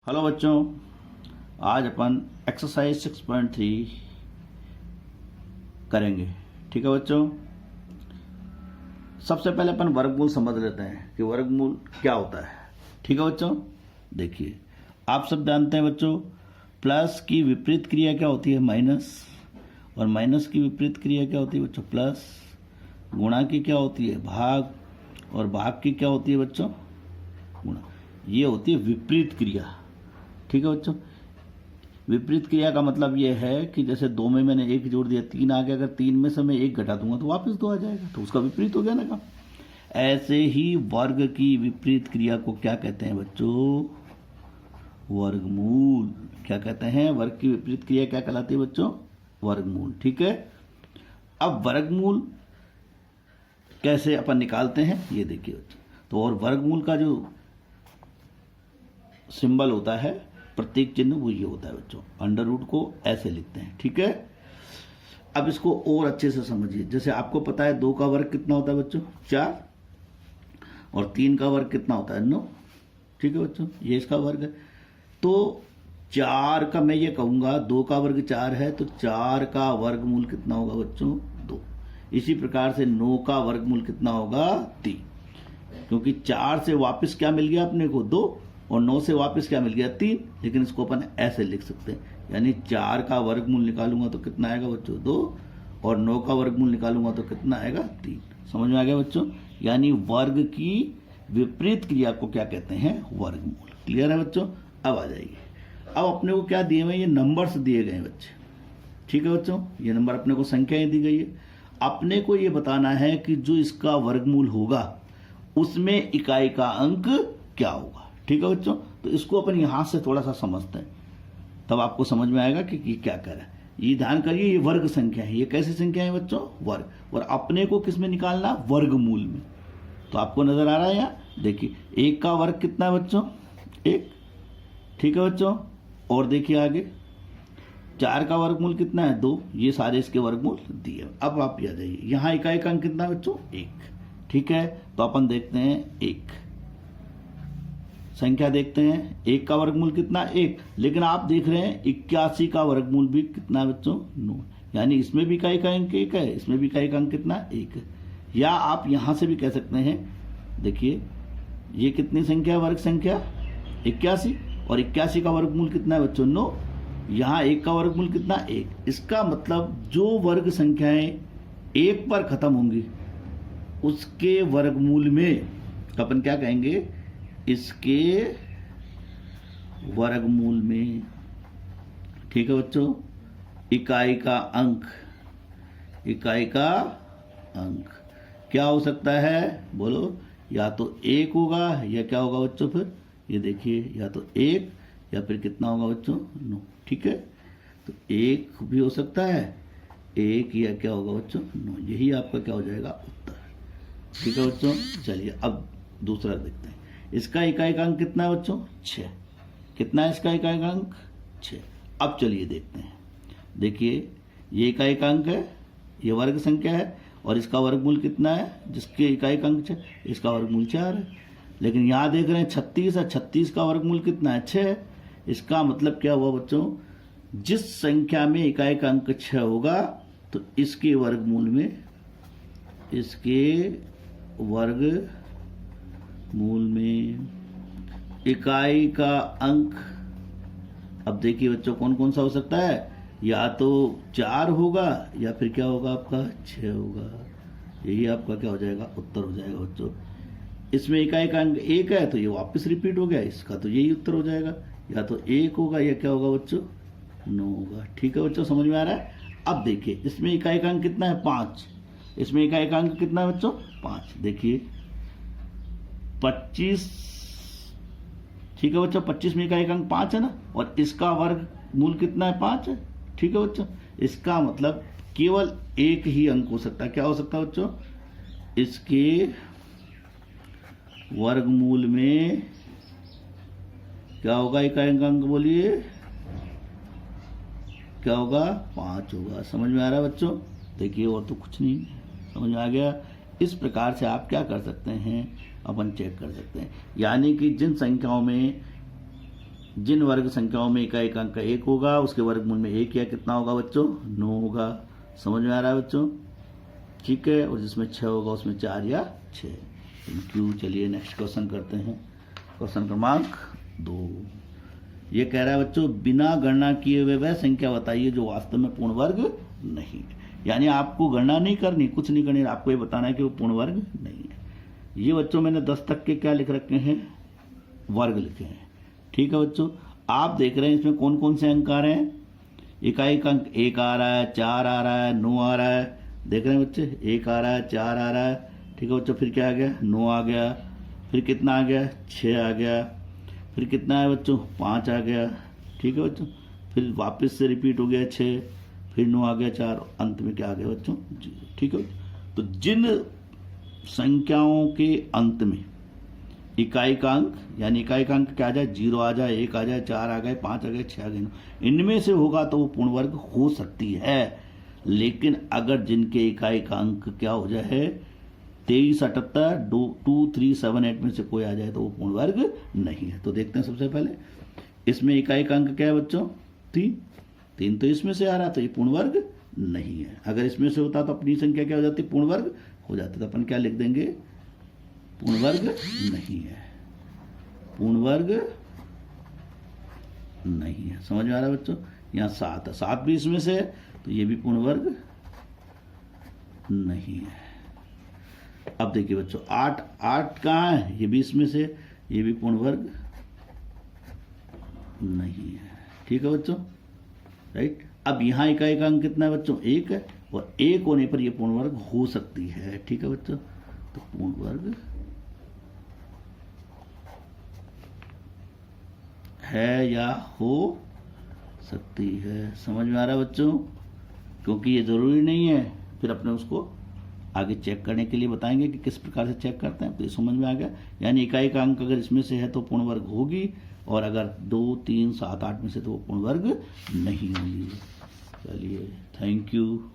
Hello बच्चों, आज अपन exercise 6.3 करेंगे। ठीक है बच्चों, सबसे पहले अपन वर्गमूल समझ लेते हैं कि वर्गमूल क्या होता है। ठीक है बच्चों, देखिए आप सब जानते हैं बच्चों, प्लस की विपरीत क्रिया क्या होती है माइनस, और माइनस की विपरीत क्रिया क्या होती है बच्चों प्लस, गुणा की क्या होती है भाग, और भाग की क्या होती है बच्चों गुणा। ये होती है विपरीत क्रिया। ठीक है बच्चों, विपरीत क्रिया का मतलब ये है कि जैसे 2 में मैंने 1 जोड़ दिया 3 आ गया, अगर 3 में से मैं 1 घटा दूंगा तो वापस 2 आ जाएगा, तो उसका विपरीत हो गया ना काम। ऐसे ही वर्ग की विपरीत क्रिया को क्या कहते हैं बच्चों, वर्गमूल। क्या कहते हैं, वर्ग की विपरीत क्रिया क्या कहलाती है बच्चों, वर्गमूल। ठीक है, अब वर्गमूल कैसे अपन निकालते हैं ये देखिए बच्चों। तो और वर्गमूल का जो सिंबल होता है, प्रतीक चिन्ह, वो ये होता है बच्चों, अंडर रूट को ऐसे लिखते हैं। ठीक है, अब इसको और अच्छे से समझिए। जैसे आपको पता है 2 का वर्ग कितना होता है बच्चों 4, और 3 का वर्ग कितना होता है 9। ठीक है बच्चों, ये इसका वर्ग है। तो 4 का मैं ये कहूंगा 2 का वर्ग 4 है, तो 4 का वर्गमूल कितना होगा बच्चों 2। इसी प्रकार से 9 का वर्गमूल कितना होगा 3, क्योंकि 4 से वापस क्या मिल गया अपने को 2, और 9 से वापस क्या मिल गया 3। लेकिन इसको अपन ऐसे लिख सकते हैं, यानी 4 का वर्गमूल निकालूंगा तो कितना आएगा बच्चों 2, और 9 का वर्गमूल निकालूंगा तो कितना आएगा 3। समझ में आ गया बच्चों, यानी वर्ग की विपरीत क्रिया को क्या कहते हैं, वर्गमूल। क्लियर है बच्चों। अब आ जाइए, अब अपने को क्या दिए हुए, ये नंबर्स दिए गए बच्चे। ठीक है बच्चों, ये नंबर अपने को संख्याएं दी गई है। अपने को ये बताना है कि जो इसका वर्गमूल होगा उसमें इकाई का अंक क्या होगा। ठीक है बच्चों, तो इसको अपन यहां से थोड़ा सा समझते हैं, तब आपको समझ में आएगा कि ये क्या कर रहा है। ये ध्यान करिए, ये वर्ग संख्या है। ये कैसी संख्या है बच्चों, वर्ग, और अपने को किस में निकालना, वर्गमूल में। तो आपको नजर आ रहा है यहाँ, देखिए 1 का वर्ग कितना है बच्चों 1। ठीक है बच्चों, और देखिए आगे 4 का वर्गमूल कितना है 2। ये सारे इसके वर्गमूल दिए। अब आप आ जाइए, यहाँ इकाई का अंक कितना है बच्चों 1। ठीक है, तो अपन देखते हैं 1 संख्या देखते हैं, 1 का वर्गमूल कितना 1। लेकिन आप देख रहे हैं 81 का वर्गमूल भी कितना बच्चों 9, यानी इसमें भी इकाई का अंक 1 है, इसमें भी इकाई का अंक कितना 1 है। या आप यहां से भी कह सकते हैं, देखिए ये कितनी संख्या है, वर्ग संख्या 81, और 81 का वर्गमूल कितना है बच्चों 9। यहाँ 1 का वर्गमूल कितना 1। इसका मतलब जो वर्ग संख्याएं 1 पर खत्म होंगी उसके वर्गमूल में अपन क्या कहेंगे, इसके वर्गमूल में। ठीक है बच्चों, इकाई का अंक, इकाई का अंक क्या हो सकता है बोलो, या तो 1 होगा, या क्या होगा बच्चों फिर, ये देखिए या तो 1 या फिर कितना होगा बच्चों 9। ठीक है, तो 1 भी हो सकता है, 1 या क्या होगा बच्चों 9। यही आपका क्या हो जाएगा उत्तर। ठीक है बच्चों, चलिए अब दूसरा देखते हैं। इसका इकाई का अंक कितना है बच्चों 6। कितना है इसका इकाई का अंक 6। अब चलिए देखते हैं, देखिए ये इकाई का अंक है, ये वर्ग संख्या है, और इसका वर्गमूल कितना है, जिसके इकाई का अंक 6, इसका वर्गमूल 4 है। लेकिन यहाँ देख रहे हैं 36 है, 36 का वर्गमूल कितना है 6 है। इसका मतलब क्या हुआ बच्चों, जिस संख्या में इकाई का अंक 6 होगा तो इसके वर्गमूल में, इसके वर्ग मूल में इकाई का अंक, अब देखिए बच्चों कौन कौन सा हो सकता है, या तो 4 होगा या फिर क्या होगा आपका 6 होगा। यही आपका क्या हो जाएगा उत्तर हो जाएगा बच्चों। इसमें इकाई का अंक 1 है तो ये वापस रिपीट हो गया, इसका तो यही उत्तर हो जाएगा, या तो 1 होगा या क्या होगा बच्चों 9 होगा। ठीक है बच्चों, समझ में आ रहा है। अब देखिए इसमें इकाई का अंक कितना है 5, इसमें इकाई का अंक कितना है बच्चों 5। देखिए 25, ठीक है बच्चों, 25 में इकाई का अंक 5 है ना, और इसका वर्ग मूल कितना है 5 है। ठीक है बच्चों, इसका मतलब केवल एक ही अंक हो सकता है। क्या हो सकता है बच्चों, इसके वर्गमूल में क्या होगा, इकाई का अंक बोलिए क्या होगा 5 होगा। समझ में आ रहा है बच्चों, देखिए और तो कुछ नहीं, समझ में आ गया। इस प्रकार से आप क्या कर सकते हैं, अपन चेक कर सकते हैं, यानी कि जिन संख्याओं में जिन वर्ग संख्याओं में इकाई अंक का 1 होगा उसके वर्गमूल में 1 या कितना होगा बच्चों, 9 होगा। समझ में आ रहा है बच्चों, ठीक है। और जिसमें 6 होगा उसमें 4 या 6। Thank you. चलिए नेक्स्ट क्वेश्चन करते हैं। क्वेश्चन क्रमांक 2 ये कह रहा है बच्चों, बिना गणना किए हुए वह संख्या बताइए जो वास्तव में पूर्ण वर्ग नहीं है। यानी आपको गणना नहीं करनी, कुछ नहीं करनी, आपको ये बताना है कि वो पूर्ण वर्ग नहीं है। ये बच्चों मैंने 10 तक के क्या लिख रखे हैं, वर्ग लिखे हैं, ठीक है बच्चों। आप देख रहे हैं इसमें कौन कौन से अंक आ रहे हैं। इकाई का अंक 1 आ रहा है, 4 आ रहा है, 9 आ रहा है। देख रहे हैं बच्चे, 1 आ रहा है, 4 आ रहा है, ठीक है बच्चों। फिर क्या आ गया, 9 आ गया। फिर कितना आ गया, 6 आ गया। फिर कितना है बच्चों, 5 आ गया, ठीक है बच्चों। फिर वापस से रिपीट हो गया 6, फिर 9 आ गया, 4, अंत में क्या आ गया बच्चों, 0, ठीक है। तो जिन संख्याओं के अंत में इकाई का अंक, यानी इकाई का अंक क्या आ जाए, 0 आ जाए, 1 आ जाए, 4 आ गए, 5 आ गए, 6 आ गए, इनमें से होगा तो वो पूर्ण वर्ग हो सकती है। लेकिन अगर जिनके इकाई का अंक क्या हो जाए 23, 78, 2, 3, 7, 8 में से कोई आ जाए तो वो पूर्ण वर्ग नहीं है। तो देखते हैं सबसे पहले इसमें इकाई का अंक क्या है बच्चों, 3 तो इसमें से आ रहा तो ये पूर्ण वर्ग नहीं है। अगर इसमें से होता तो अपनी संख्या क्या हो जाती, पूर्ण वर्ग हो जाती। तो अपन क्या लिख देंगे, पूर्ण वर्ग नहीं है, पूर्ण वर्ग नहीं है। समझ में आ रहा है बच्चों। यहाँ 7 है, 7 भी इसमें से है तो ये भी पूर्ण वर्ग नहीं है। अब देखिए बच्चों 8 कहाँ है, ये भी इसमें से, ये भी पूर्ण वर्ग नहीं है, ठीक है बच्चों, राइट। अब यहाँ इकाई का अंक कितना है बच्चों, 1 है, और 1 होने पर ये पूर्ण वर्ग हो सकती है, ठीक है बच्चों। तो पूर्ण वर्ग है या हो सकती है। समझ में आ रहा है बच्चों, क्योंकि ये जरूरी नहीं है, फिर अपने उसको आगे चेक करने के लिए बताएंगे कि किस प्रकार से चेक करते हैं। तो ये समझ में आ गया, यानी इकाई का अंक अगर इसमें से है तो पूर्ण वर्ग होगी, और अगर 2, 3, 7, 8 में से तो वो पूर्ण वर्ग नहीं होगी। चलिए थैंक यू।